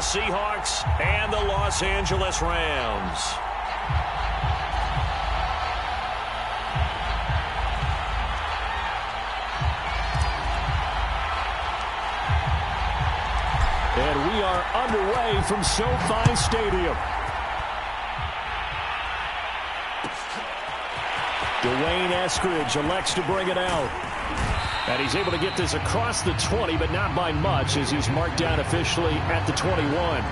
Seahawks and the Los Angeles Rams. And we are underway from SoFi Stadium. Dwayne Eskridge elects to bring it out. And he's able to get this across the 20, but not by much, as he's marked down officially at the 21.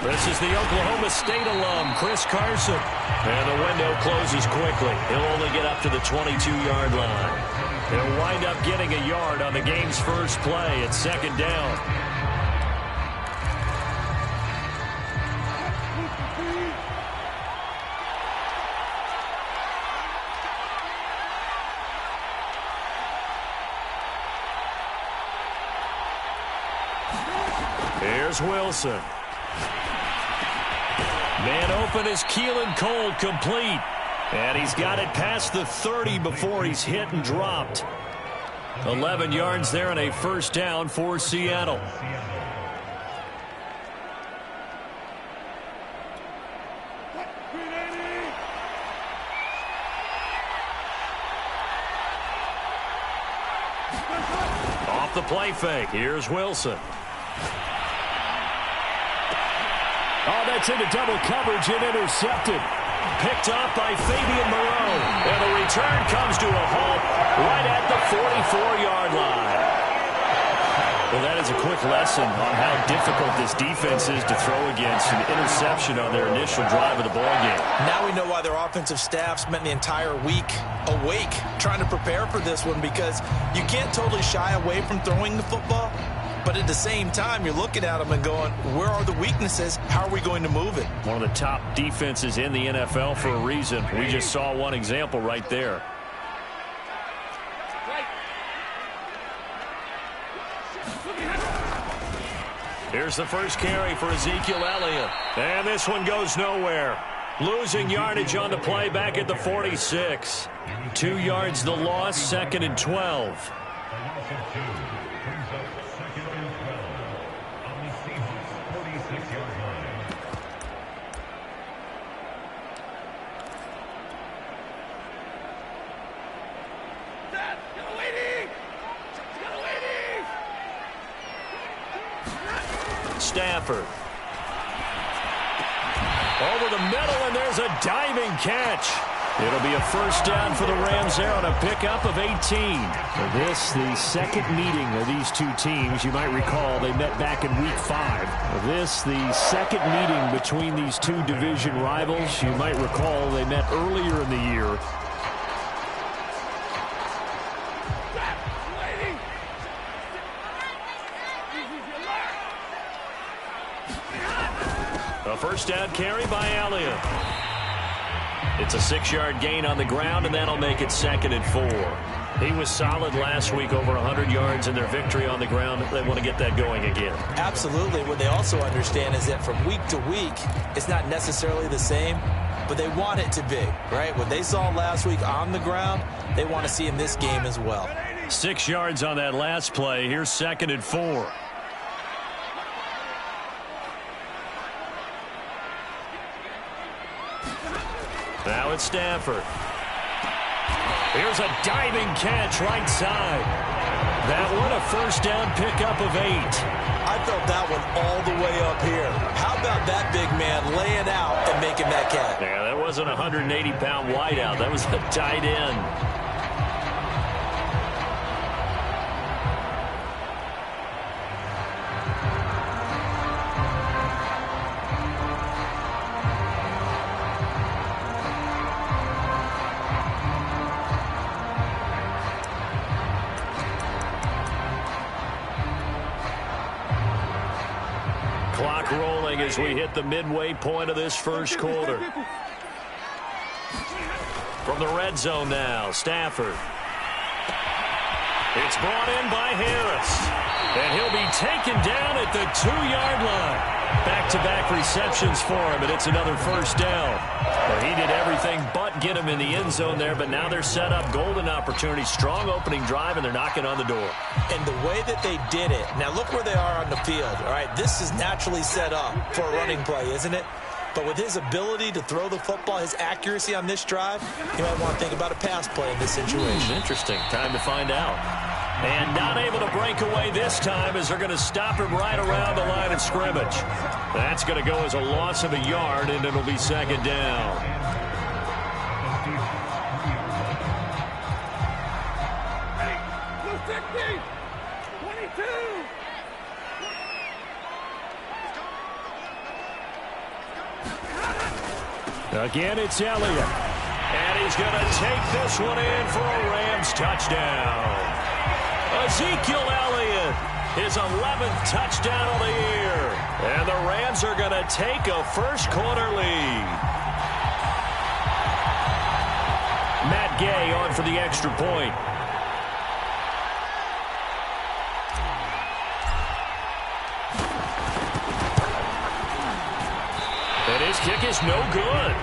This is the Oklahoma State alum, Chris Carson. And the window closes quickly. He'll only get up to the 22-yard line. He'll wind up getting a yard on the game's first play at second down. Here's Wilson. Man open is Keelan Cole, complete. And he's got it past the 30 before he's hit and dropped. 11 yards there and a first down for Seattle. Off the play fake, here's Wilson. Oh, that's into double coverage and intercepted. Picked off by Fabian Moreau. And the return comes to a halt right at the 44-yard line. Well, that is a quick lesson on how difficult this defense is to throw against. An interception on their initial drive of the ballgame. Now we know why their offensive staff spent the entire week awake trying to prepare for this one, because you can't totally shy away from throwing the football. But at the same time, you're looking at them and going, where are the weaknesses? How are we going to move it? One of the top defenses in the NFL for a reason. We just saw one example right there. Here's the first carry for Ezekiel Elliott. And this one goes nowhere. Losing yardage on the play back at the 46. 2 yards the loss, second and 12. Stafford. Over the middle, and there's a diving catch. It'll be a first down for the Rams there on a pickup of 18. This, the second meeting of these two teams. You might recall they met back in Week 5. This, the second meeting between these two division rivals. You might recall they met earlier in the year. A first down carry by Elliott. It's a 6-yard gain on the ground, and that'll make it second and 4. He was solid last week, over 100 yards in their victory on the ground. They want to get that going again. Absolutely. What they also understand is that from week to week, it's not necessarily the same, but they want it to be, right? What they saw last week on the ground, they want to see in this game as well. 6 yards on that last play. Here's second and 4. Now it's Stafford. Here's a diving catch right side. That one a first down pickup of 8. I felt that one all the way up here. How about that big man laying out and making that catch? Yeah, that wasn't a 180-pound wideout. That was a tight end. Clock rolling as we hit the midway point of this first quarter. From the red zone now, Stafford. It's brought in by Harris. And he'll be taken down at the 2-yard line. Back-to-back receptions for him, and it's another first down. Well, he did everything but get him in the end zone there, but now they're set up. Golden opportunity, strong opening drive, and they're knocking on the door. And the way that they did it, now look where they are on the field. All right, this is naturally set up for a running play, isn't it? But with his ability to throw the football, his accuracy on this drive, you might want to think about a pass play in this situation. Interesting. Time to find out. And not able to break away this time as they're going to stop him right around the line of scrimmage. That's going to go as a loss of a yard, and it'll be second down. Again, it's Elliott. And he's going to take this one in for a Rams touchdown. Ezekiel Elliott, his 11th touchdown of the year. And the Rams are going to take a first-quarter lead. Matt Gay on for the extra point. And his kick is no good.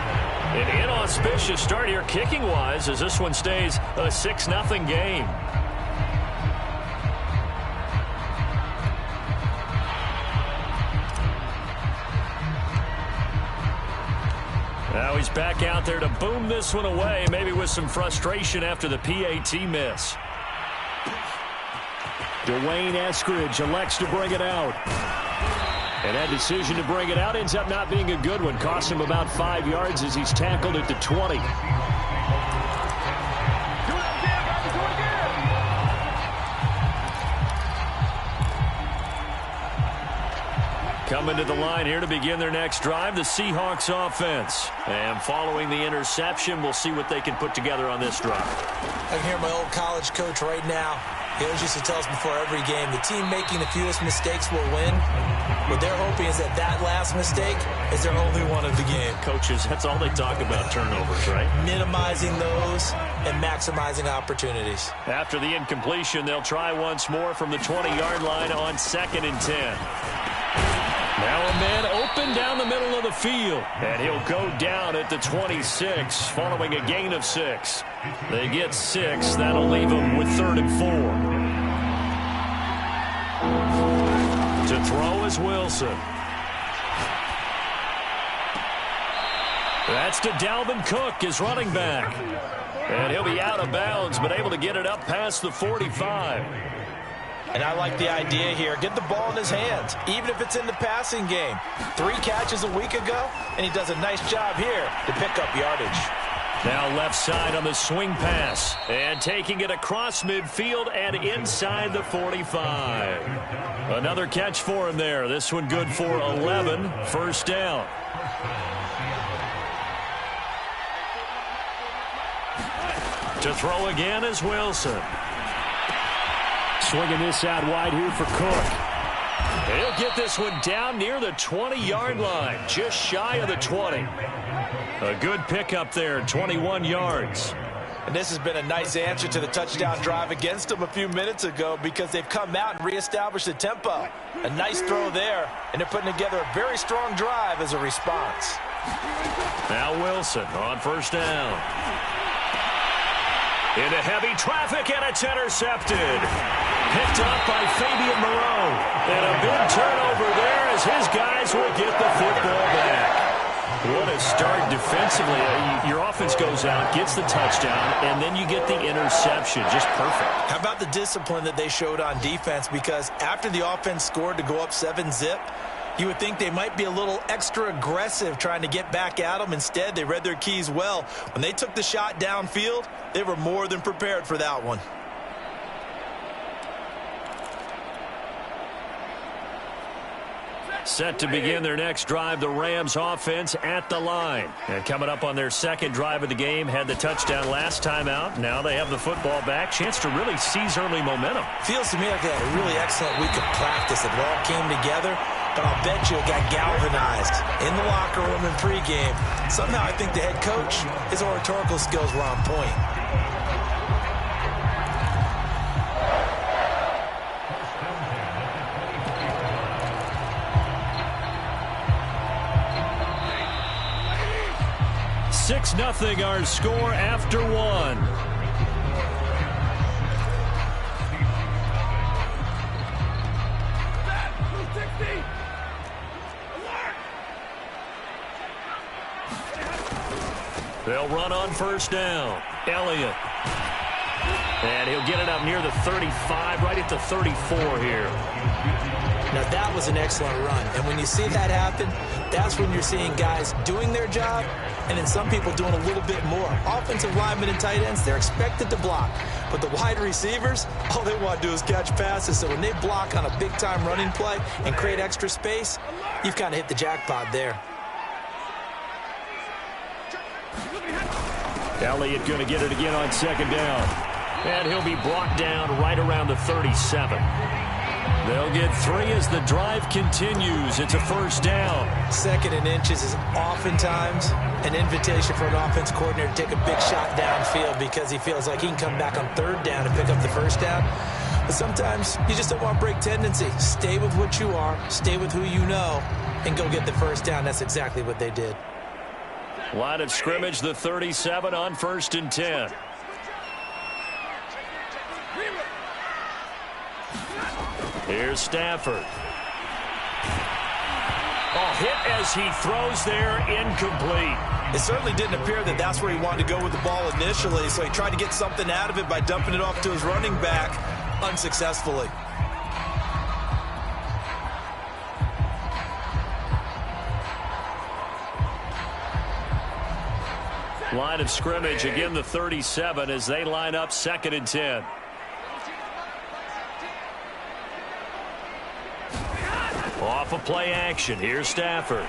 An inauspicious start here kicking-wise as this one stays a 6-0 game. Now he's back out there to boom this one away, maybe with some frustration after the PAT miss. Dwayne Eskridge elects to bring it out. And that decision to bring it out ends up not being a good one. Costs him about 5 yards as he's tackled at the 20. Coming to the line here to begin their next drive, the Seahawks offense. And following the interception, we'll see what they can put together on this drive. I can hear my old college coach right now. He always used to tell us before every game, the team making the fewest mistakes will win. What they're hoping is that that last mistake is their only one of the game. Coaches, that's all they talk about, turnovers, right? Minimizing those and maximizing opportunities. After the incompletion, they'll try once more from the 20-yard line on 2nd and 10. Now a man open down the middle of the field. And he'll go down at the 26 following a gain of 6. They get 6. That'll leave them with 3rd and 4. To throw is Wilson. That's to Dalvin Cook, his running back. And he'll be out of bounds, but able to get it up past the 45. And I like the idea here. Get the ball in his hands, even if it's in the passing game. 3 catches a week ago, and he does a nice job here to pick up yardage. Now left side on the swing pass. And taking it across midfield and inside the 45. Another catch for him there. This one good for 11. First down. To throw again is Wilson. Swinging this out wide here for Cook. He'll get this one down near the 20-yard line, just shy of the 20. A good pickup there, 21 yards. And this has been a nice answer to the touchdown drive against them a few minutes ago because they've come out and reestablished the tempo. A nice throw there, and they're putting together a very strong drive as a response. Now Wilson on first down. Into heavy traffic, and it's intercepted. Picked up by Fabian Moreau. And a big turnover there as his guys will get the football back. What a start defensively. Your offense goes out, gets the touchdown, and then you get the interception. Just perfect. How about the discipline that they showed on defense? Because after the offense scored to go up 7-zip, you would think they might be a little extra aggressive trying to get back at them. Instead, they read their keys well. When they took the shot downfield, they were more than prepared for that one. Set to begin their next drive, the Rams offense at the line. And coming up on their second drive of the game, had the touchdown last time out. Now they have the football back. Chance to really seize early momentum. Feels to me like they had a really excellent week of practice. It all came together. But I'll bet you it got galvanized in the locker room and pregame. Somehow I think the head coach, his oratorical skills were on point. 6-0 our score after one. They'll run on first down. Elliott. And he'll get it up near the 35, right at the 34 here. Now, that was an excellent run. And when you see that happen, that's when you're seeing guys doing their job and then some people doing a little bit more. Offensive linemen and tight ends, they're expected to block. But the wide receivers, all they want to do is catch passes. So when they block on a big-time running play and create extra space, you've kind of hit the jackpot there. Elliott going to get it again on second down. And he'll be brought down right around the 37. They'll get 3 as the drive continues. It's a first down. 2nd and inches is oftentimes an invitation for an offense coordinator to take a big shot downfield because he feels like he can come back on 3rd down and pick up the first down. But sometimes you just don't want to break tendency. Stay with what you are, stay with who you know, and go get the first down. That's exactly what they did. Line of scrimmage, the 37 on 1st and 10. Here's Stafford. Hit as he throws there, incomplete. It certainly didn't appear that that's where he wanted to go with the ball initially, so he tried to get something out of it by dumping it off to his running back unsuccessfully. Line of scrimmage, again the 37 as they line up 2nd and 10. Off of play action, here's Stafford.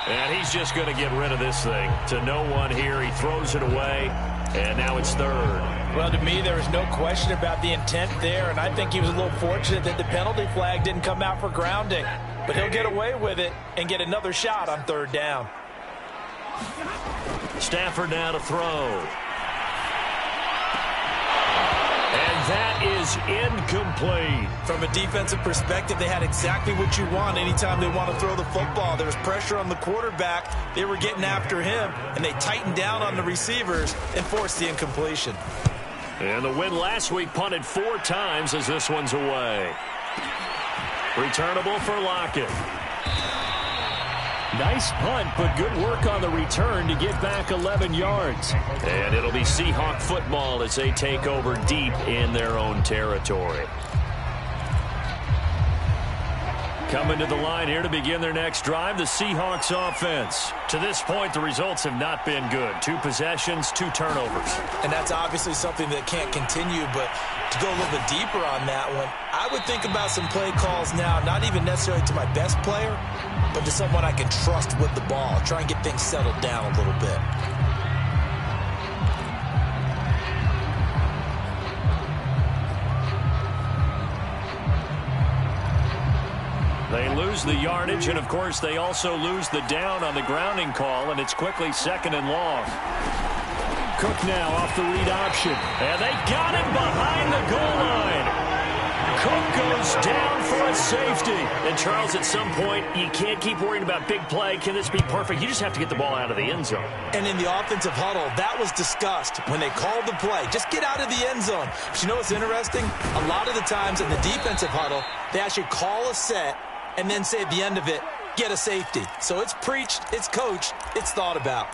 And he's just going to get rid of this thing to no one here. He throws it away, and now it's 3rd. Well, to me, there is no question about the intent there, and I think he was a little fortunate that the penalty flag didn't come out for grounding. But he'll get away with it and get another shot on 3rd down. Stafford now to throw. And that is incomplete. From a defensive perspective, they had exactly what you want anytime they want to throw the football. There was pressure on the quarterback. They were getting after him, and they tightened down on the receivers and forced the incompletion. And the win last week punted 4 times as this one's away. Returnable for Lockett. Nice punt, but good work on the return to get back 11 yards. And it'll be Seahawk football as they take over deep in their own territory. Coming to the line here to begin their next drive, the Seahawks offense. To this point, the results have not been good. 2 possessions, 2 turnovers. And that's obviously something that can't continue, but to go a little bit deeper on that one, I would think about some play calls now, not even necessarily to my best player, but to someone I can trust with the ball. Try and get things settled down a little bit. They lose the yardage, and of course they also lose the down on the grounding call, and it's quickly 2nd and long. Cook now off the read option, and they got him behind the goal line. Cook goes down for a safety. And Charles, at some point, you can't keep worrying about big play. Can this be perfect? You just have to get the ball out of the end zone. And in the offensive huddle, that was discussed when they called the play. Just get out of the end zone. But you know what's interesting? A lot of the times in the defensive huddle, they actually call a set and then say at the end of it, get a safety. So it's preached, it's coached, it's thought about.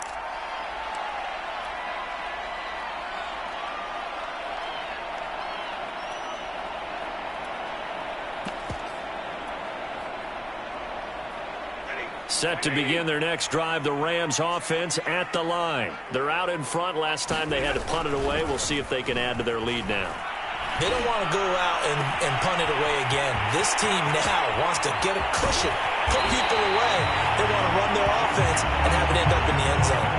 Set to begin their next drive, the Rams offense at the line. They're out in front. Last time they had to punt it away. We'll see if they can add to their lead now. They don't want to go out and punt it away again. This team now wants to get a cushion, put people away. They want to run their offense and have it end up in the end zone.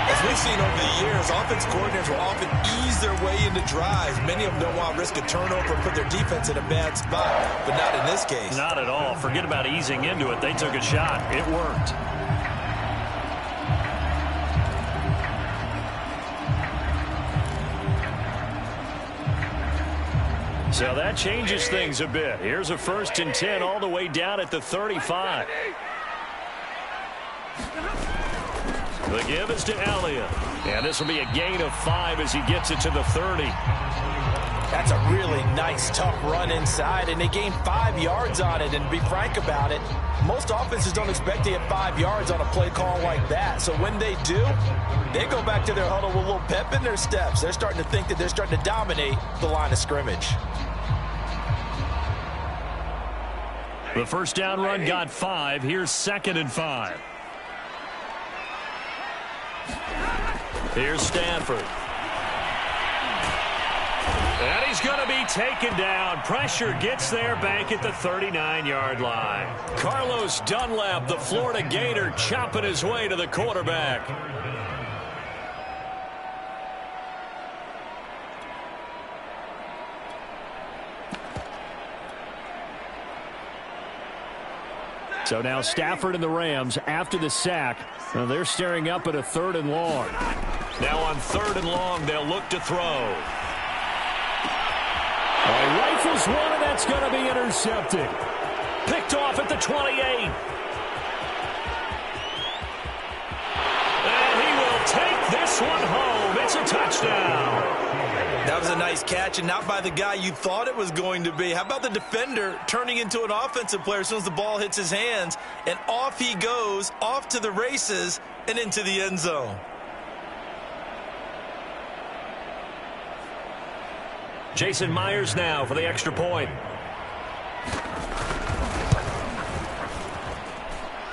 As we've seen over the years, offense coordinators will often ease their way into drives. Many of them don't want to risk a turnover and put their defense in a bad spot, but not in this case. Not at all. Forget about easing into it. They took a shot. It worked. So that changes things a bit. Here's a 1st and 10 all the way down at the 35. The give is to Elliott. And this will be a gain of 5 as he gets it to the 30. That's a really nice, tough run inside, and they gained 5 yards on it. And to be frank about it, most offenses don't expect to get 5 yards on a play call like that. So when they do, they go back to their huddle with a little pep in their steps. They're starting to think that they're starting to dominate the line of scrimmage. The first down run got 5. Here's 2nd and 5. Here's Stanford. And he's going to be taken down. Pressure gets there back at the 39-yard line. Carlos Dunlap, the Florida Gator, chopping his way to the quarterback. So now Stafford and the Rams, after the sack, they're staring up at a 3rd and long. Now on 3rd and long, they'll look to throw. He rifles one, and that's going to be intercepted. Picked off at the 28. And he will take this one home. It's a touchdown. That was a nice catch, and not by the guy you thought it was going to be. How about the defender turning into an offensive player as soon as the ball hits his hands, and off he goes, off to the races, and into the end zone. Jason Myers now for the extra point.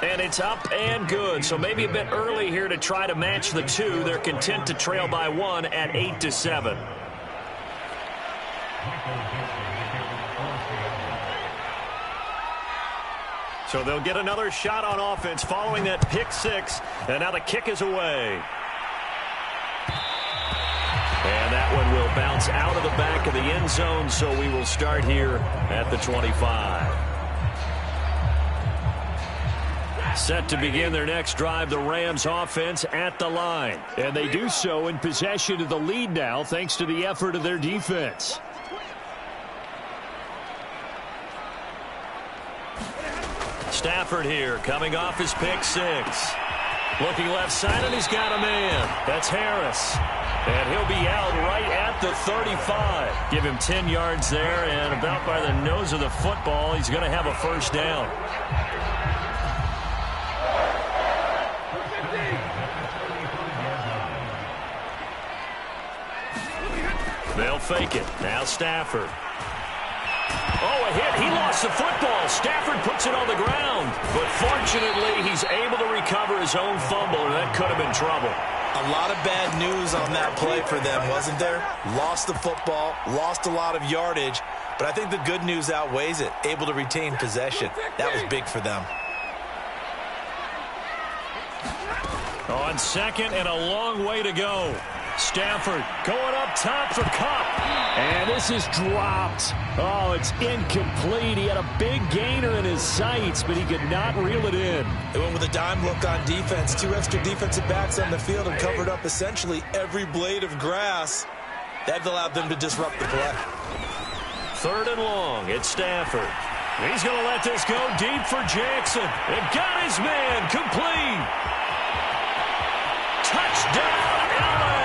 And it's up and good. So maybe a bit early here to try to match the 2. They're content to trail by 1 at 8-7. So they'll get another shot on offense following that pick 6. And now the kick is away. And that one will bounce out of the back of the end zone, so we will start here at the 25. Set to begin their next drive, the Rams offense at the line. And they do so in possession of the lead now, thanks to the effort of their defense. Stafford here, coming off his pick 6. Looking left side, and he's got a man. That's Harris. And he'll be out right at the 35. Give him 10 yards there, and about by the nose of the football, he's going to have a 1st down. They'll fake it. Now Stafford. Oh, a hit. He lost the football. Stafford puts it on the ground. But fortunately, he's able to recover his own fumble, and that could have been trouble. A lot of bad news on that play for them, wasn't there? Lost the football, lost a lot of yardage, but I think the good news outweighs it. Able to retain possession. That was big for them. On 2nd and a long way to go. Stafford going up top for Kupp. And this is dropped. Oh, it's incomplete. He had a big gainer in his sights, but he could not reel it in. They went with a dime look on defense. 2 extra defensive backs on the field and covered up essentially every blade of grass. That allowed them to disrupt the play. 3rd and long. It's Stafford. He's going to let this go deep for Jackson. And got his man complete. Touchdown, LA.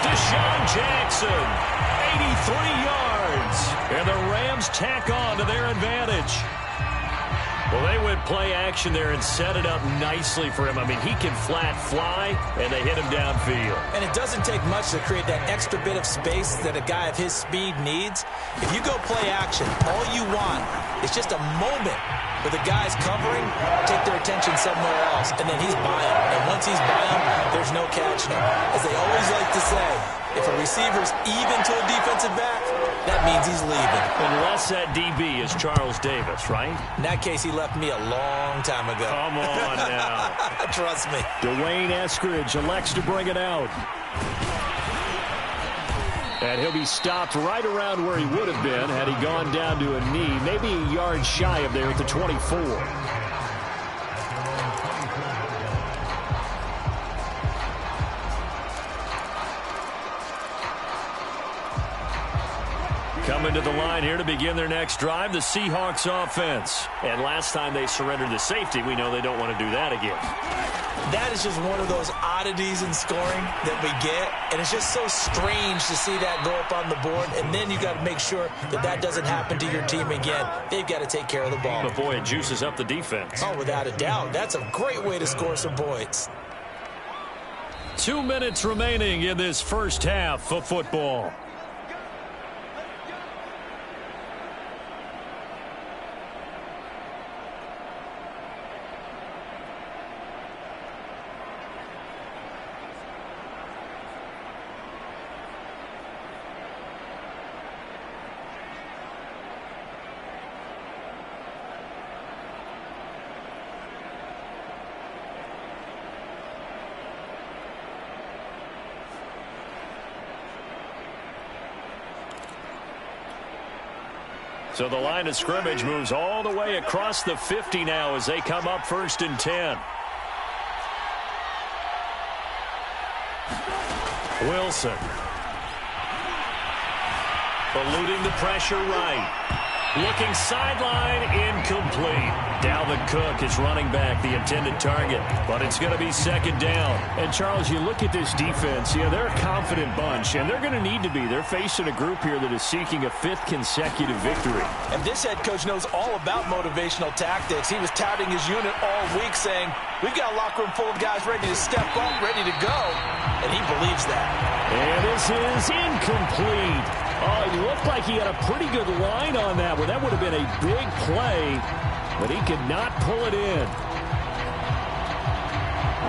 Deshaun Jackson, 83 yards. And the Rams tack on to their advantage. Well, they went play action there and set it up nicely for him. I mean, he can flat fly, and they hit him downfield. And it doesn't take much to create that extra bit of space that a guy of his speed needs. If you go play action, all you want is just a moment where the guy's covering, take their attention somewhere else, and then he's by him. And once he's by him, there's no catching him. As they always like to say, if a receiver's even to a defensive back, that means he's leaving. Unless that DB is Charles Davis, right? In that case, he left me a long time ago. Come on now. Trust me. Dwayne Eskridge elects to bring it out. And he'll be stopped right around where he would have been had he gone down to a knee, maybe a yard shy of there at the 24. Coming to the line here to begin their next drive, the Seahawks offense. And last time they surrendered the safety, we know they don't want to do that again. That is just one of those oddities in scoring that we get, and it's just so strange to see that go up on the board, and then you got to make sure that that doesn't happen to your team again. They've got to take care of the ball. But boy, it juices up the defense. Oh, without a doubt. That's a great way to score some points. 2 minutes remaining in this first half of football. So the line of scrimmage moves all the way across the 50 now as they come up 1st and 10. Wilson. Eluding the pressure right. Looking sideline, incomplete. Dalvin Cook is running back, the intended target, but it's going to be 2nd down. And, Charles, you look at this defense, they're a confident bunch, and they're going to need to be. They're facing a group here that is seeking a 5th consecutive victory. And this head coach knows all about motivational tactics. He was touting his unit all week saying, we've got a locker room full of guys ready to step up, ready to go, and he believes that. And this is incomplete. Oh, it looked like he had a pretty good line on that one. That would have been a big play, but he could not pull it in.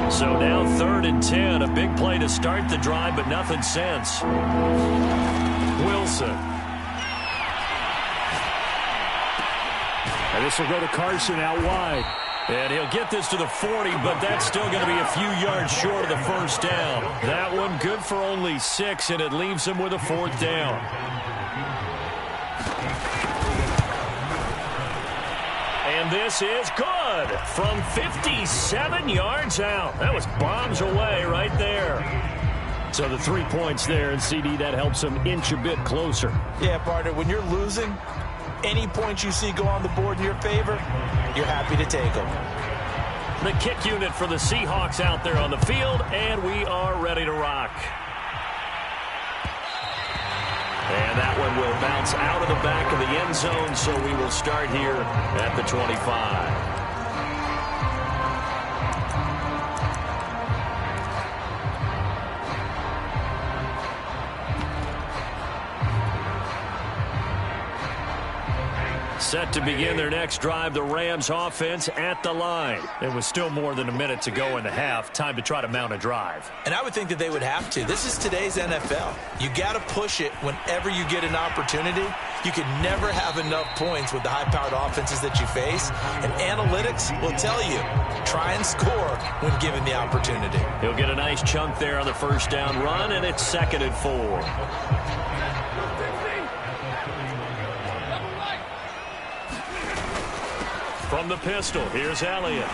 So now 3rd and 10. A big play to start the drive, but nothing since. Wilson. And this will go to Carson out wide. And he'll get this to the 40, but that's still going to be a few yards short of the 1st down. That one good for only 6, and it leaves him with a 4th down. And this is good from 57 yards out. That was bombs away right there. So the 3 points there, and CD, that helps him inch a bit closer. Yeah, partner, when you're losing, any points you see go on the board in your favor, you're happy to take them. The kick unit for the Seahawks out there on the field, and we are ready to rock. And that one will bounce out of the back of the end zone, so we will start here at the 25. Set to begin their next drive, the Rams offense at the line. It was still more than a minute to go in the half. Time to try to mount a drive. And I would think that they would have to. This is today's NFL. You got to push it whenever you get an opportunity. You can never have enough points with the high-powered offenses that you face. And analytics will tell you, try and score when given the opportunity. He'll get a nice chunk there on the 1st down run, and it's 2nd and 4. From the pistol, here's Elliott.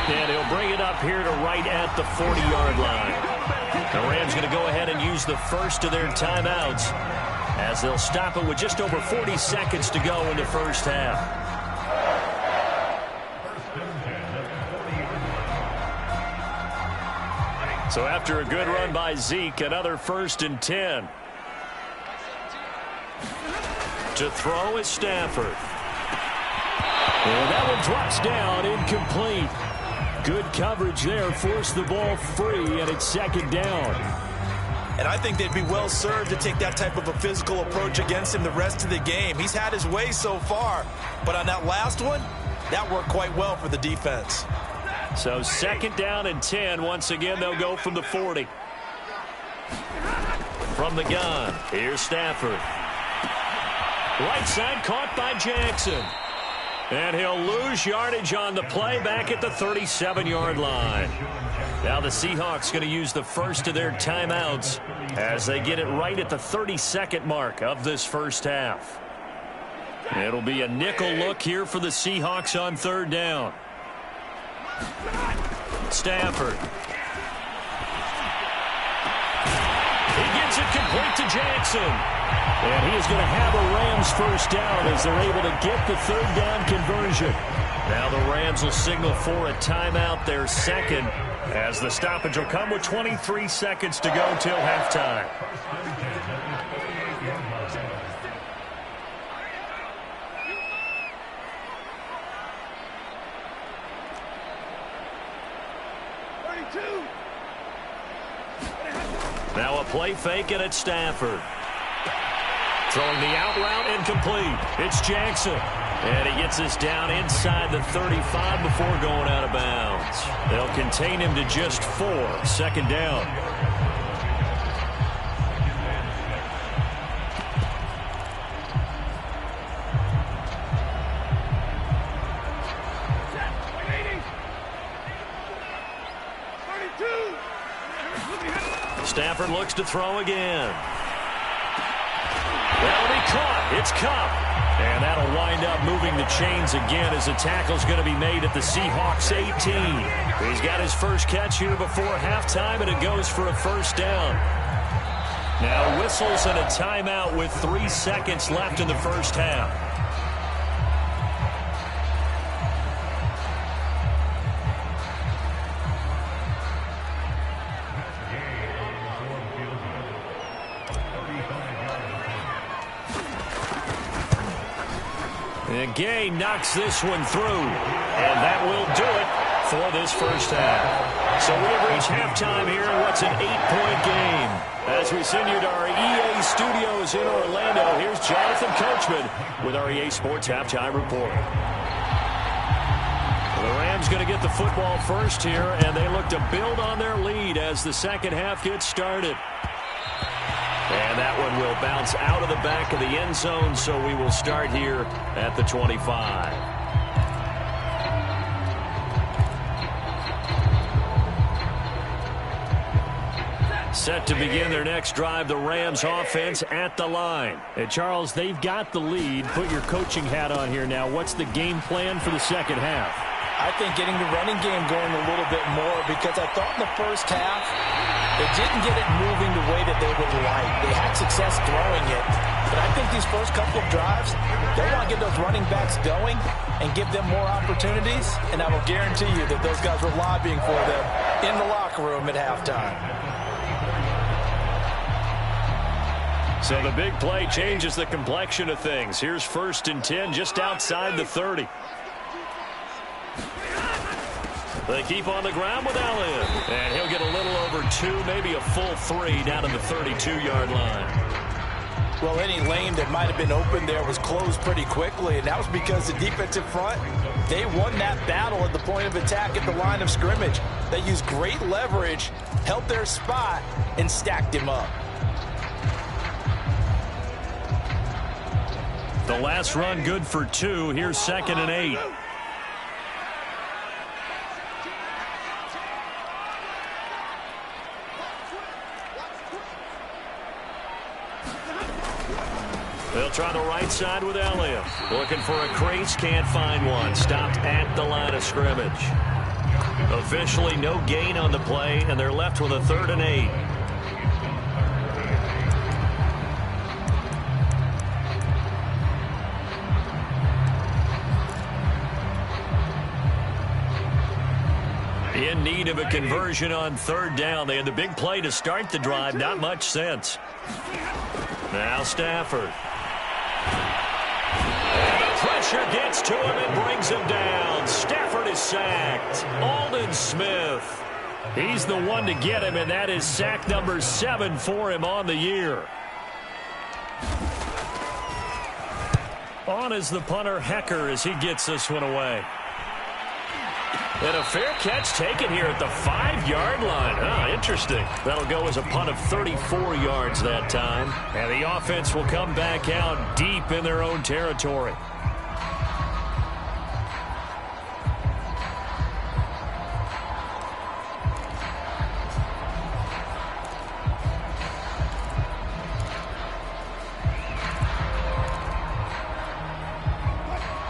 And he'll bring it up here to right at the 40-yard line. The Rams going to go ahead and use the first of their timeouts as they'll stop it with just over 40 seconds to go in the 1st half. So after a good run by Zeke, another 1st and 10. To throw is Stafford. And that one drops down, incomplete. Good coverage there, forced the ball free, and it's 2nd down. And I think they'd be well served to take that type of a physical approach against him the rest of the game. He's had his way so far, but on that last one, that worked quite well for the defense. So 2nd down and 10. Once again, they'll go from the 40. From the gun, here's Stafford. Right side caught by Jackson. And he'll lose yardage on the play back at the 37-yard line. Now the Seahawks going to use the first of their timeouts as they get it right at the 32nd mark of this 1st half. It'll be a nickel look here for the Seahawks on 3rd down. Stafford. He gets it complete. complete to Jackson. And he is going to have a Rams first down as they're able to get the third down conversion. Now the Rams will signal for a timeout, their second, as the stoppage will come with 23 seconds to go till halftime. Now a play fake, and it's Stafford. Throwing the out route, incomplete. It's Jackson. And he gets us down inside the 35 before going out of bounds. They'll contain him to just 4. Second down. Stafford looks to throw again. That'll be caught. It's Cup. And that'll wind up moving the chains again as the tackle's going to be made at the Seahawks 18. He's got his first catch here before halftime, and it goes for a first down. Now whistles and a timeout with 3 seconds left in the first half. And Gay knocks this one through, and that will do it for this first half. So we have reached halftime here in what's an 8-point game. As we send you to our EA studios in Orlando, here's Jonathan Coachman with our EA Sports Halftime Report. The Rams going to get the football first here, and they look to build on their lead as the second half gets started. And that one will bounce out of the back of the end zone, so we will start here at the 25. Set to begin their next drive, the Rams offense at the line. And Charles, they've got the lead. Put your coaching hat on here now. What's the game plan for the second half? I think getting the running game going a little bit more, because I thought in the first half they didn't get it moving the way that they would like. They had success throwing it. But I think these first couple of drives, they want to get those running backs going and give them more opportunities. And I will guarantee you that those guys were lobbying for them in the locker room at halftime. So the big play changes the complexion of things. Here's 1st and 10 just outside the 30. They keep on the ground with Allen. And he'll get a little over 2, maybe a full 3 down in the 32-yard line. Well, any lane that might have been open there was closed pretty quickly, and that was because the defensive front, they won that battle at the point of attack at the line of scrimmage. They used great leverage, held their spot, and stacked him up. The last run good for 2. Here's 2nd and 8. They'll try the right side with Elliott. Looking for a crease, can't find one. Stopped at the line of scrimmage. Officially no gain on the play, and they're left with a 3rd and 8. In need of a conversion on 3rd down. They had the big play to start the drive. Not much sense. Now Stafford. And the pressure gets to him and brings him down. Stafford is sacked. Aldon Smith. He's the one to get him, and that is sack number 7 for him on the year. On is the punter, Hecker, as he gets this one away. And a fair catch taken here at the 5-yard line. Interesting. That'll go as a punt of 34 yards that time. And the offense will come back out deep in their own territory.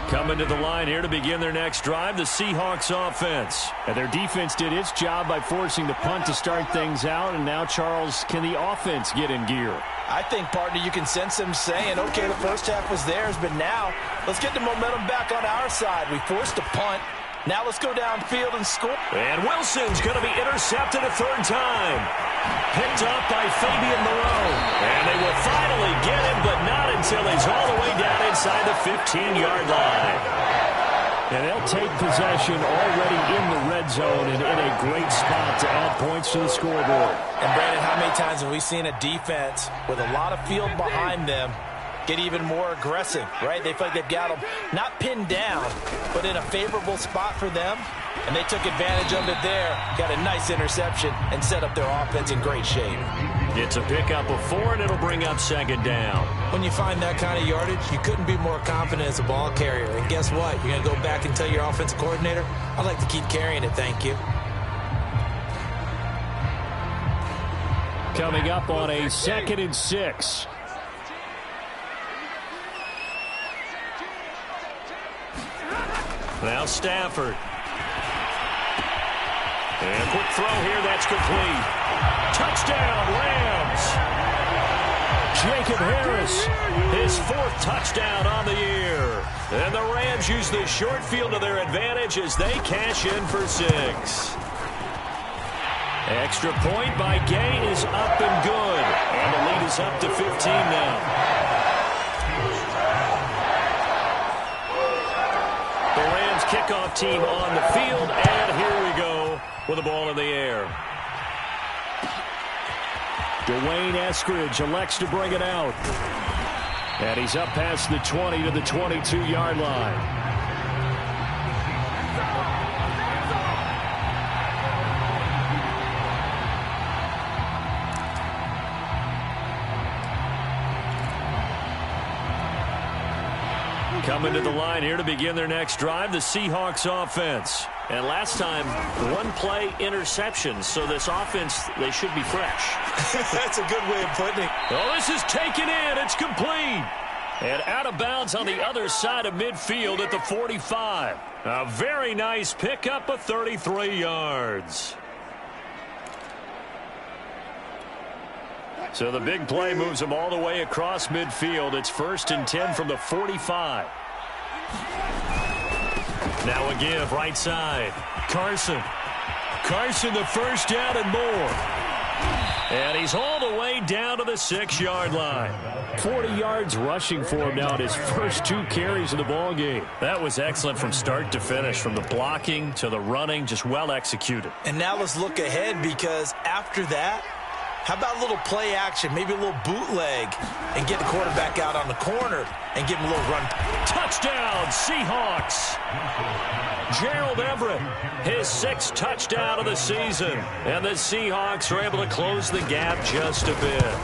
Coming to the line here to begin their next drive, the Seahawks offense. And their defense did its job by forcing the punt to start things out. And now, Charles, can the offense get in gear? I think, partner, you can sense them saying, okay, the first half was theirs, but now let's get the momentum back on our side. We forced a punt. Now let's go downfield and score. And Wilson's going to be intercepted a third time. Picked up by Fabian Moreau. And they will finally get him, but not until he's all the way down inside the 15-yard line. And they'll take possession already in the red zone and in a great spot to add points to the scoreboard. And, Brandon, how many times have we seen a defense with a lot of field behind them get even more aggressive, right? They feel like they've got them not pinned down, but in a favorable spot for them, and they took advantage of it there, got a nice interception, and set up their offense in great shape. It's a pickup of 4, and it'll bring up second down. When you find that kind of yardage, you couldn't be more confident as a ball carrier. And guess what? You're going to go back and tell your offensive coordinator, I'd like to keep carrying it, thank you. Coming up on a 2nd and 6. Now Stafford. And a quick throw here, that's complete. Touchdown, Rams. Jacob Harris, his 4th touchdown on the year. And the Rams use the short field to their advantage as they cash in for 6. Extra point by Gay is up and good. And the lead is up to 15 now. Kickoff team on the field, and here we go with the ball in the air. Dwayne Eskridge elects to bring it out. And he's up past the 20 to the 22-yard line. Coming to the line here to begin their next drive, the Seahawks offense. And last time, 1 play interception. So this offense, they should be fresh. That's a good way of putting it. Oh, this is taken in. It's complete. And out of bounds on the other side of midfield at the 45. A very nice pickup of 33 yards. So the big play moves them all the way across midfield. It's 1st and 10 from the 45. Now a give right side. Carson. Carson the first down and more. And he's all the way down to the 6-yard line. 40 yards rushing for him now in his first 2 carries of the ball game. That was excellent from start to finish, from the blocking to the running, just well executed. And now let's look ahead, because after that, how about a little play action, maybe a little bootleg, and get the quarterback out on the corner and give him a little run. Touchdown, Seahawks. Gerald Everett, his 6th touchdown of the season. And the Seahawks are able to close the gap just a bit.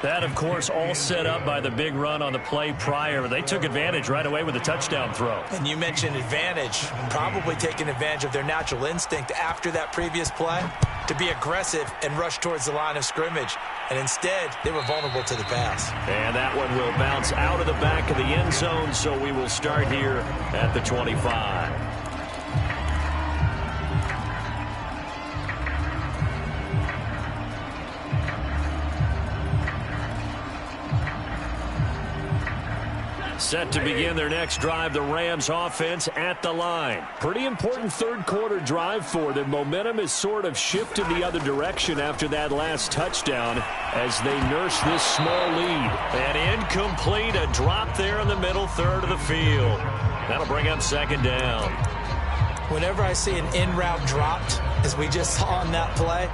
That, of course, all set up by the big run on the play prior. They took advantage right away with the touchdown throw. And you mentioned advantage, probably taking advantage of their natural instinct after that previous play to be aggressive and rush towards the line of scrimmage. And instead, they were vulnerable to the pass. And that one will bounce out of the back of the end zone, so we will start here at the 25. Set to begin their next drive, the Rams offense at the line. Pretty important 3rd quarter drive for them. Momentum has sort of shifted the other direction after that last touchdown as they nurse this small lead. And incomplete, a drop there in the middle third of the field. That'll bring up 2nd down. Whenever I see an in-route dropped, as we just saw on that play,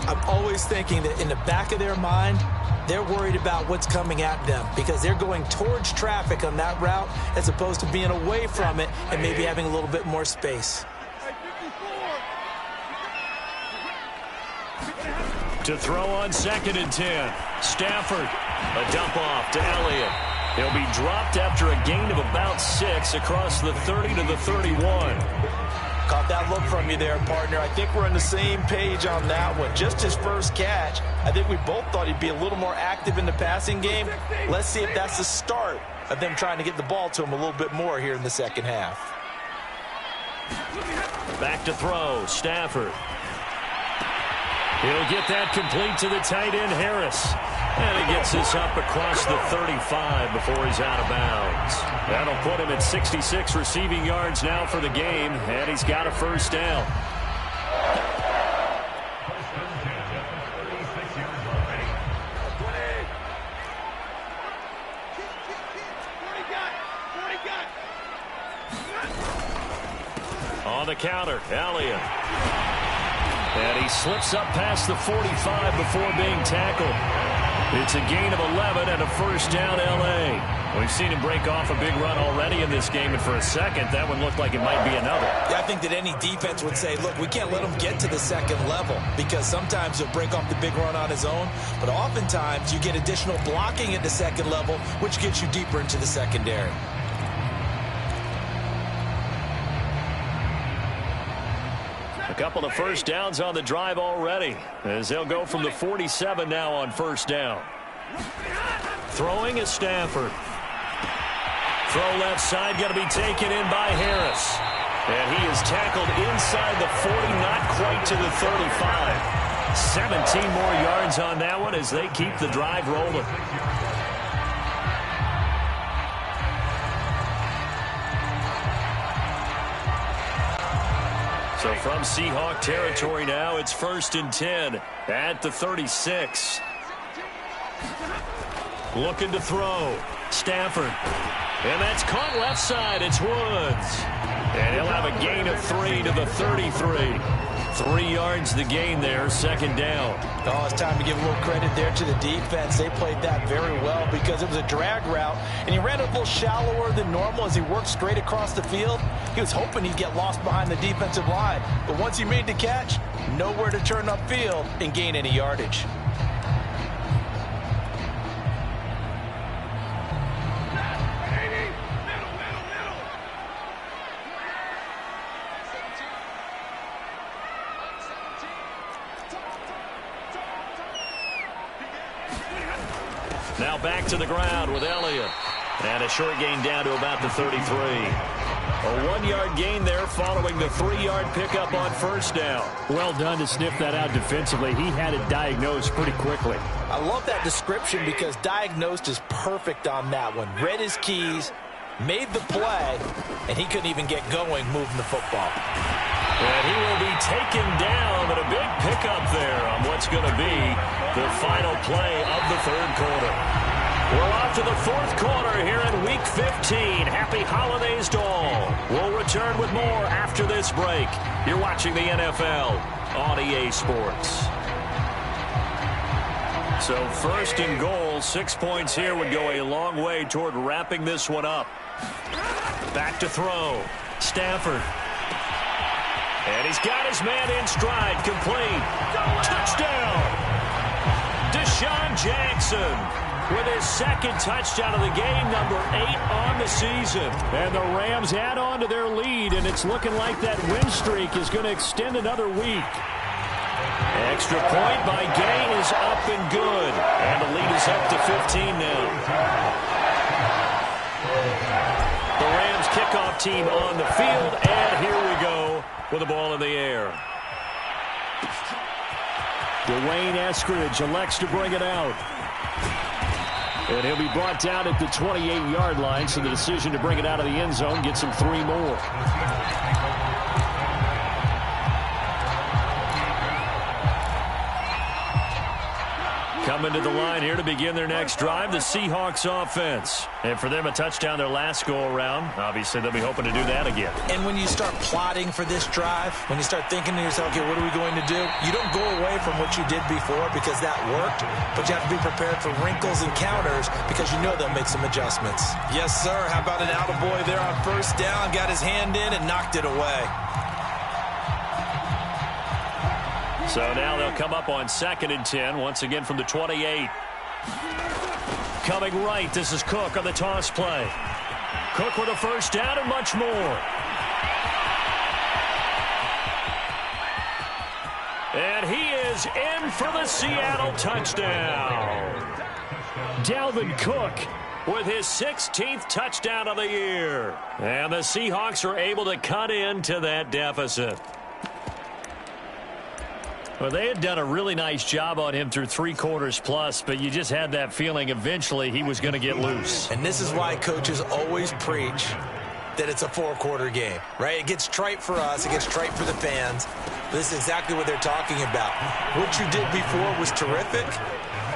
I'm always thinking that in the back of their mind, they're worried about what's coming at them because they're going towards traffic on that route as opposed to being away from it and maybe having a little bit more space. To throw on 2nd and 10. Stafford, a dump off to Elliott. He'll be dropped after a gain of about 6 across the 30 to the 31. Caught that look from you there, partner. I think we're on the same page on that one. Just his first catch. I think we both thought he'd be a little more active in the passing game. Let's see if that's the start of them trying to get the ball to him a little bit more here in the second half. Back to throw, Stafford. He'll get that complete to the tight end, Harris. And he gets this up across the 35 before he's out of bounds. That'll put him at 66 receiving yards now for the game, and he's got a first down. On the counter, Elliott. And he slips up past the 45 before being tackled. It's a gain of 11 and a first down, L.A. We've seen him break off a big run already in this game, and for a second, that one looked like it might be another. Yeah, I think that any defense would say, look, we can't let him get to the second level, because sometimes he'll break off the big run on his own, but oftentimes you get additional blocking at the second level, which gets you deeper into the secondary. A couple of first downs on the drive already, as they'll go from the 47 now on first down. Throwing is Stafford. Throw left side, got to be taken in by Harris. And he is tackled inside the 40, not quite to the 35. 17 more yards on that one as they keep the drive rolling. So from Seahawk territory now, it's 1st and 10 at the 36. Looking to throw. Stafford. And that's caught left side. It's Woods. And he'll have a gain of 3 to the 33. 3 yards the gain there, second down. Oh, it's time to give a little credit there to the defense. They played that very well because it was a drag route, and he ran a little shallower than normal as he worked straight across the field. He was hoping he'd get lost behind the defensive line, but once he made the catch, nowhere to turn upfield and gain any yardage. Now back to the ground with Elliott. And a short gain down to about the 33. A 1-yard gain there following the 3-yard pickup on first down. Well done to sniff that out defensively. He had it diagnosed pretty quickly. I love that description because diagnosed is perfect on that one. Read his keys, made the play, and he couldn't even get going moving the football. And he will be taken down, but a big pickup there on what's going to be the final play of the third quarter. We're off to the fourth quarter here in Week 15. Happy holidays to all. We'll return with more after this break. You're watching the NFL on EA Sports. So 1st and goal, 6 points here would go a long way toward wrapping this one up. Back to throw. Stafford. And he's got his man in stride, complete. Touchdown! Deshaun Jackson with his second touchdown of the game, number 8 on the season. And the Rams add on to their lead, and it's looking like that win streak is going to extend another week. Extra point by Gay is up and good. And the lead is up to 15 now. The Rams kickoff team on the field, and here we go with the ball in the air. Dwayne Eskridge elects to bring it out. And he'll be brought down at the 28-yard line, so the decision to bring it out of the end zone gets him 3 more. Coming to the line here to begin their next drive, the Seahawks offense. And for them, a touchdown their last go-around. Obviously, they'll be hoping to do that again. And when you start plotting for this drive, when you start thinking to yourself, okay, what are we going to do? You don't go away from what you did before because that worked, but you have to be prepared for wrinkles and counters because you know they'll make some adjustments. Yes, sir. How about an attaboy there on first down? Got his hand in and knocked it away. So now they'll come up on 2nd and 10, once again from the 28. Coming right, this is Cook on the toss play. Cook with a first down and much more. And he is in for the Seattle touchdown. Dalvin Cook with his 16th touchdown of the year. And the Seahawks are able to cut into that deficit. Well, they had done a really nice job on him through 3 quarters plus, but you just had that feeling eventually he was going to get loose. And this is why coaches always preach that it's a 4-quarter game, right? It gets trite for us. It gets trite for the fans. This is exactly what they're talking about. What you did before was terrific,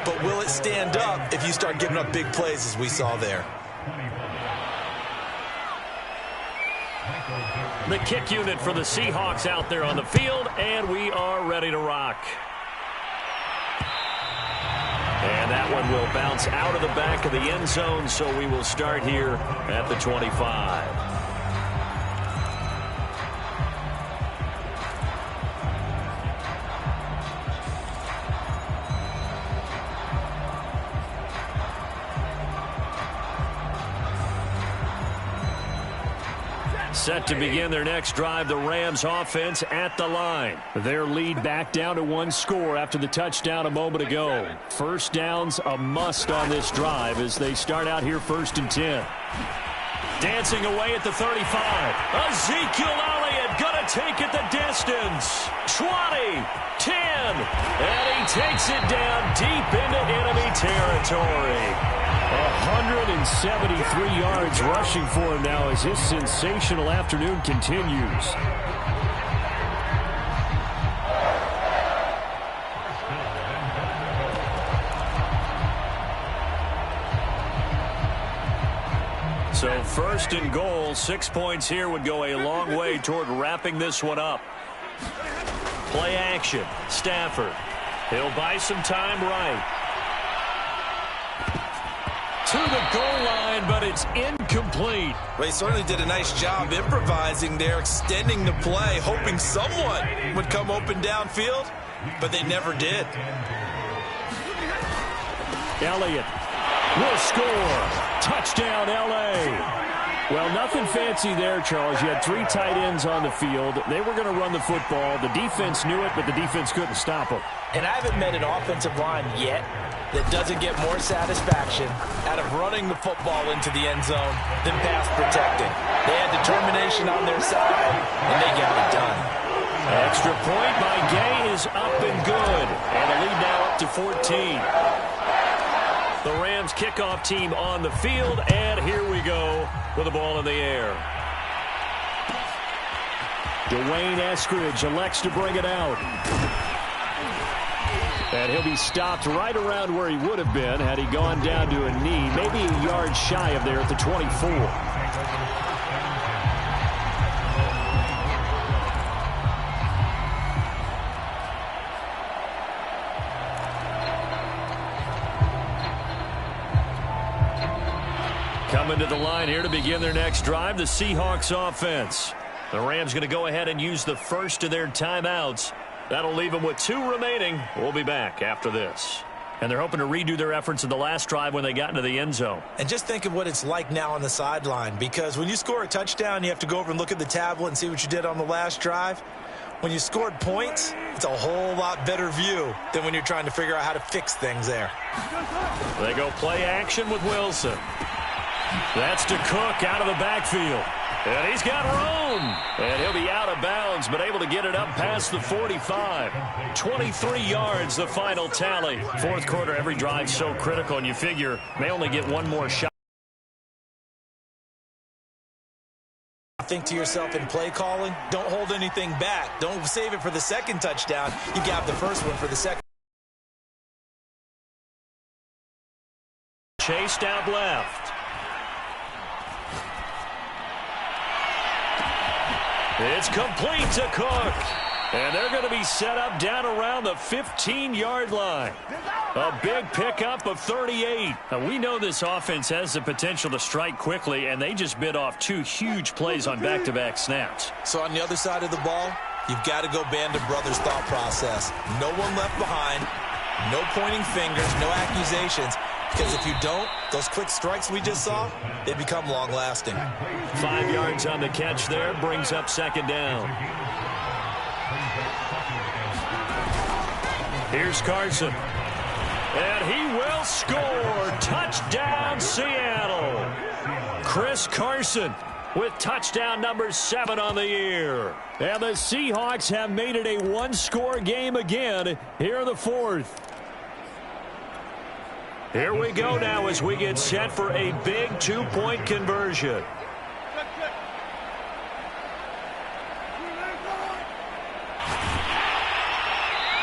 but will it stand up if you start giving up big plays as we saw there? The kick unit for the Seahawks out there on the field, and we are ready to rock. And that one will bounce out of the back of the end zone, so we will start here at the 25. Set to begin their next drive, the Rams offense at the line. Their lead back down to 1 score after the touchdown a moment ago. First downs a must on this drive as they start out here 1st and 10. Dancing away at the 35. Ezekiel Elliott gonna take it the distance. 20, 10, and he takes it down deep into enemy territory. 173 yards rushing for him now as his sensational afternoon continues. So 1st and goal, 6 points here would go a long way toward wrapping this one up. Play action, Stafford. He'll buy some time right. To the goal line, but it's incomplete. Well, he certainly did a nice job improvising there, extending the play, hoping someone would come open downfield, but they never did. Elliott will score. Touchdown, L.A. Well, nothing fancy there, Charles. You had 3 tight ends on the field. They were going to run the football. The defense knew it, but the defense couldn't stop them. And I haven't met an offensive line yet that doesn't get more satisfaction out of running the football into the end zone than pass protecting. They had determination on their side, and they got it done. Extra point by Gay is up and good. And the lead now up to 14. The Rams kickoff team on the field, and here we go with the ball in the air. Dwayne Eskridge elects to bring it out. And he'll be stopped right around where he would have been had he gone down to a knee, maybe a yard shy of there at the 24. Coming to the line here to begin their next drive, the Seahawks offense. The Rams going to go ahead and use the first of their timeouts. That'll leave them with 2 remaining. We'll be back after this. And they're hoping to redo their efforts in the last drive when they got into the end zone. And just think of what it's like now on the sideline, because when you score a touchdown, you have to go over and look at the tablet and see what you did on the last drive. When you scored points, it's a whole lot better view than when you're trying to figure out how to fix things there. They go play action with Wilson. That's to Cook out of the backfield. And he's got room. And he'll be out of bounds, but able to get it up past the 45. 23 yards, the final tally. 4th quarter, every drive so critical, and you figure may only get 1 more shot. Think to yourself in play calling, don't hold anything back. Don't save it for the second touchdown. You got the first one for the second. Chased out left. It's complete to Cook. And they're going to be set up down around the 15-yard line. A big pickup of 38. Now, we know this offense has the potential to strike quickly, and they just bit off 2 huge plays on back-to-back snaps. So on the other side of the ball, you've got to go Band of Brothers thought process. No one left behind, no pointing fingers, no accusations. Because if you don't, those quick strikes we just saw, they become long-lasting. 5 yards on the catch there, brings up 2nd down. Here's Carson. And he will score. Touchdown, Seattle. Chris Carson with touchdown number 7 on the year. And the Seahawks have made it a one-score game again here in the fourth. Here we go now as we get set for a big 2-point conversion.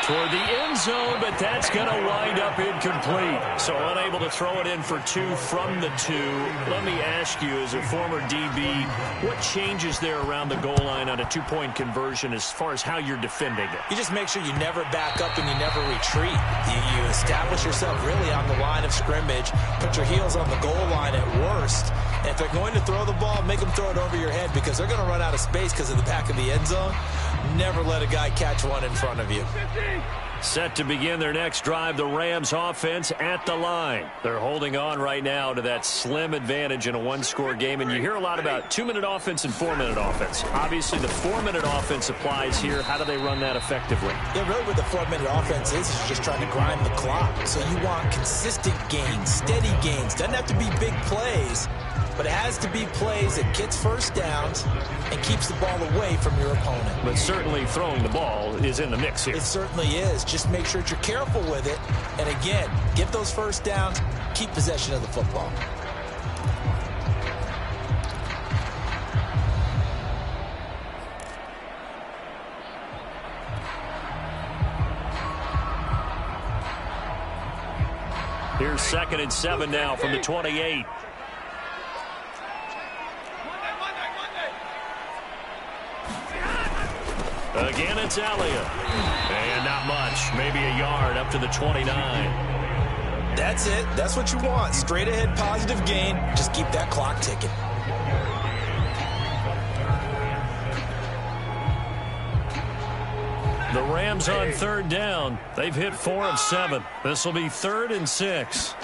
Toward the end zone, but that's going to wind up incomplete. So unable to throw it in for 2 from the 2. Let me ask you, as a former DB, what changes there around the goal line on a 2-point conversion as far as how you're defending it? You just make sure you never back up and you never retreat. You establish yourself really on the line of scrimmage, put your heels on the goal line at worst. And if they're going to throw the ball, make them throw it over your head because they're going to run out of space because of the back of the end zone. Never let a guy catch one in front of you. Set to begin their next drive, the Rams offense at the line. They're holding on right now to that slim advantage in a one-score game, and you hear a lot about 2-minute offense and 4-minute offense. Obviously, the 4-minute offense applies here. How do they run that effectively? Yeah, really what the 4-minute offense is just trying to grind the clock. So you want consistent gains, steady gains. Doesn't have to be big plays, but it has to be plays that gets first downs and keeps the ball away from your opponent. But certainly throwing the ball is in the mix here. It certainly is. Just make sure that you're careful with it. And again, get those first downs, keep possession of the football. Here's 2nd and 7 now from the 28. Again, it's Elliott. And not much. Maybe a yard up to the 29. That's it. That's what you want. Straight ahead positive gain. Just keep that clock ticking. The Rams on 3rd down. They've hit 4 of 7. This will be 3rd and 6.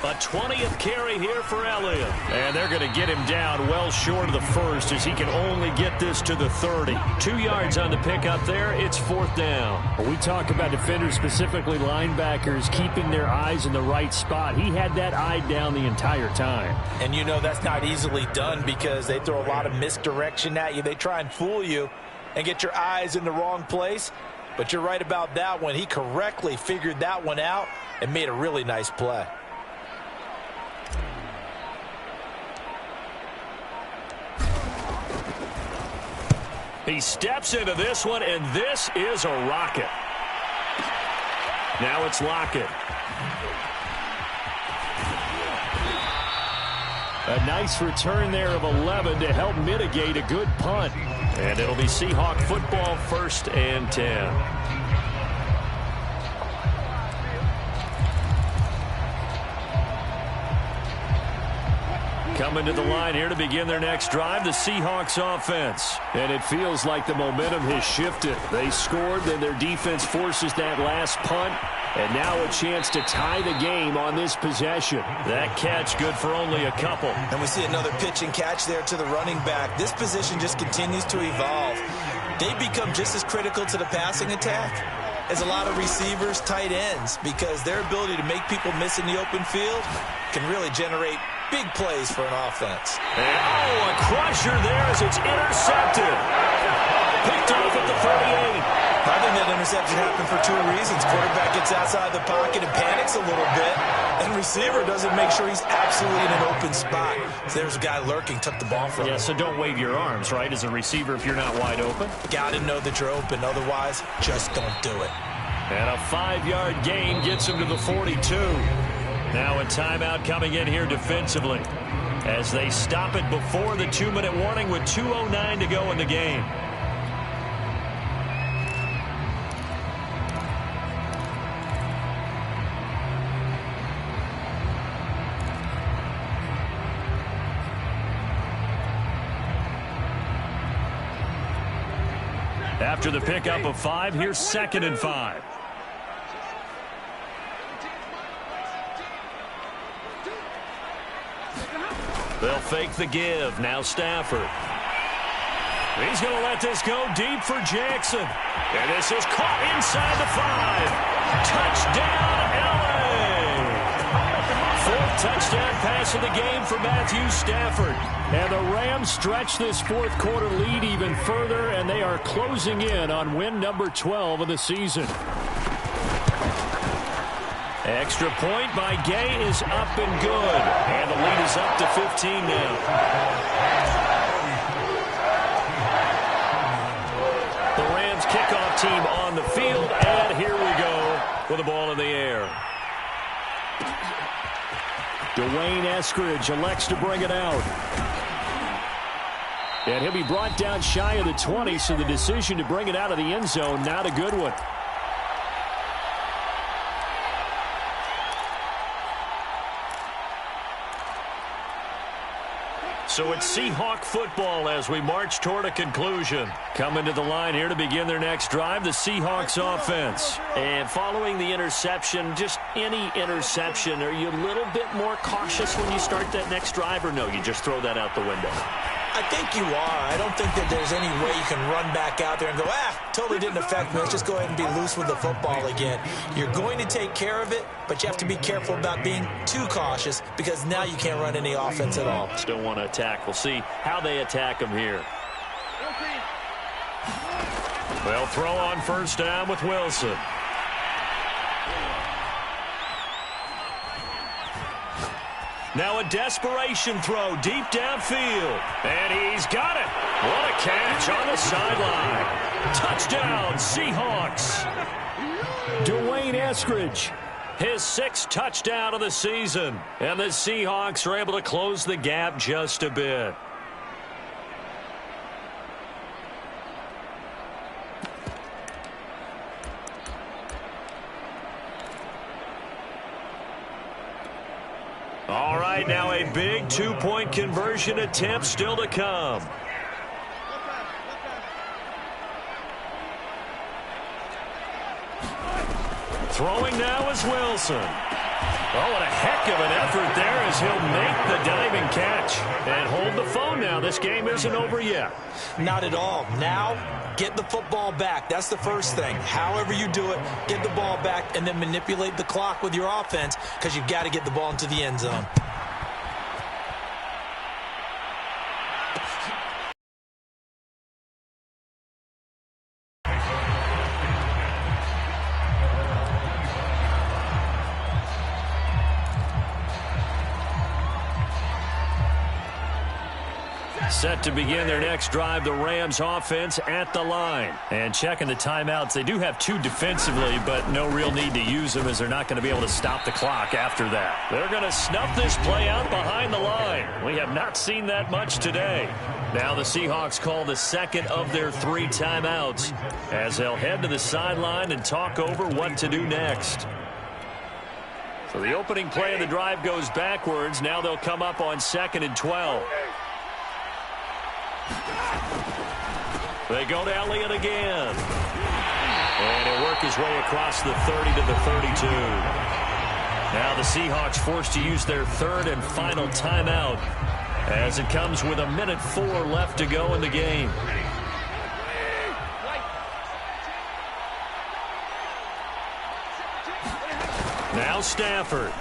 A 20th carry here for Elliott. And they're going to get him down well short of the first as he can only get this to the 30. 2 yards on the pickup there. It's 4th down. When we talk about defenders, specifically linebackers, keeping their eyes in the right spot. He had that eye down the entire time. And you know that's not easily done because they throw a lot of misdirection at you. They try and fool you and get your eyes in the wrong place. But you're right about that one. He correctly figured that one out and made a really nice play. He steps into this one, and this is a rocket. Now it's Lockett. A nice return there of 11 to help mitigate a good punt. And it'll be Seahawk football, 1st and 10. Coming to the line here to begin their next drive, the Seahawks offense. And it feels like the momentum has shifted. They scored, then their defense forces that last punt. And now a chance to tie the game on this possession. That catch good for only a couple. And we see another pitch and catch there to the running back. This position just continues to evolve. They become just as critical to the passing attack as a lot of receivers, tight ends, because their ability to make people miss in the open field can really generate big plays for an offense. And, a crusher there as it's intercepted. Picked off at the 38. I think that interception happened for 2 reasons. Quarterback gets outside the pocket and panics a little bit, and receiver doesn't make sure he's absolutely in an open spot. So there's a guy lurking, took the ball from him. Yeah, so don't wave your arms, right, as a receiver if you're not wide open. Got to know that you're open. Otherwise, just don't do it. And a 5-yard gain gets him to the 42. Now a timeout coming in here defensively as they stop it before the 2-minute warning with 2:09 to go in the game. After the pickup of 5, here's 2nd and 5. They'll fake the give. Now Stafford. He's going to let this go deep for Jackson. And this is caught inside the 5. Touchdown, L.A. 4th touchdown pass of the game for Matthew Stafford. And the Rams stretch this fourth quarter lead even further, and they are closing in on win number 12 of the season. Extra point by Gay is up and good. And the lead is up to 15 now. The Rams kickoff team on the field, and here we go with the ball in the air. Dwayne Eskridge elects to bring it out. And he'll be brought down shy of the 20, so the decision to bring it out of the end zone, not a good one. So it's Seahawk football as we march toward a conclusion. Coming to the line here to begin their next drive, the Seahawks offense. And following the interception, just any interception, are you a little bit more cautious when you start that next drive, or no, you just throw that out the window? I think you are. I don't think that there's any way you can run back out there and go, totally didn't affect me. Let's just go ahead and be loose with the football again. You're going to take care of it, but you have to be careful about being too cautious because now you can't run any offense at all. Still want to attack. We'll see how they attack them here. They'll throw on first down with Wilson. Now a desperation throw deep downfield. And he's got it. What a catch on the sideline. Touchdown, Seahawks. Dwayne Eskridge, his 6th touchdown of the season. And the Seahawks are able to close the gap just a bit. All right, now a big two-point conversion attempt still to come. Throwing now is Wilson. Oh, what a heck of an effort there as he'll make the diving catch. And hold the phone now. This game isn't over yet. Not at all. Now, get the football back. That's the first thing. However you do it, get the ball back and then manipulate the clock with your offense because you've got to get the ball into the end zone. Set to begin their next drive, the Rams offense at the line. And checking the timeouts, they do have 2 defensively, but no real need to use them as they're not going to be able to stop the clock after that. They're going to snuff this play out behind the line. We have not seen that much today. Now the Seahawks call the second of their 3 timeouts as they'll head to the sideline and talk over what to do next. So the opening play of the drive goes backwards. Now they'll come up on 2nd and 12. They go to Elliott again. And he'll work his way across the 30 to the 32. Now the Seahawks forced to use their 3rd and final timeout as it comes with 1:04 left to go in the game. Now Stafford.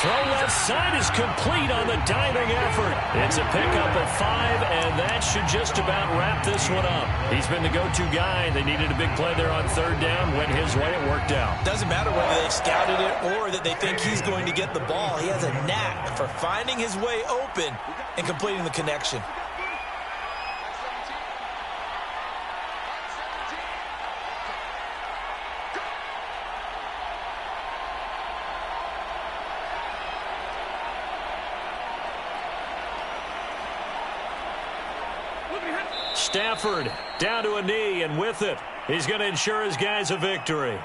Throw left side is complete on the diving effort. It's a pickup of 5, and that should just about wrap this one up. He's been the go-to guy. They needed a big play there on 3rd down. Went his way. It worked out. Doesn't matter whether they've scouted it or that they think he's going to get the ball. He has a knack for finding his way open and completing the connection. Stafford down to a knee, and with it, he's going to ensure his guys a victory.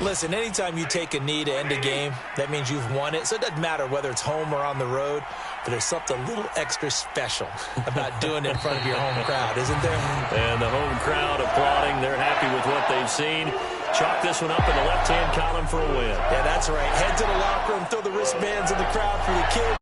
Listen, anytime you take a knee to end a game, that means you've won it. So it doesn't matter whether it's home or on the road, but there's something a little extra special about doing it in front of your home crowd, isn't there? And the home crowd applauding. They're happy with what they've seen. Chalk this one up in the left-hand column for a win. Yeah, that's right. Head to the locker room, throw the wristbands in the crowd for the kids.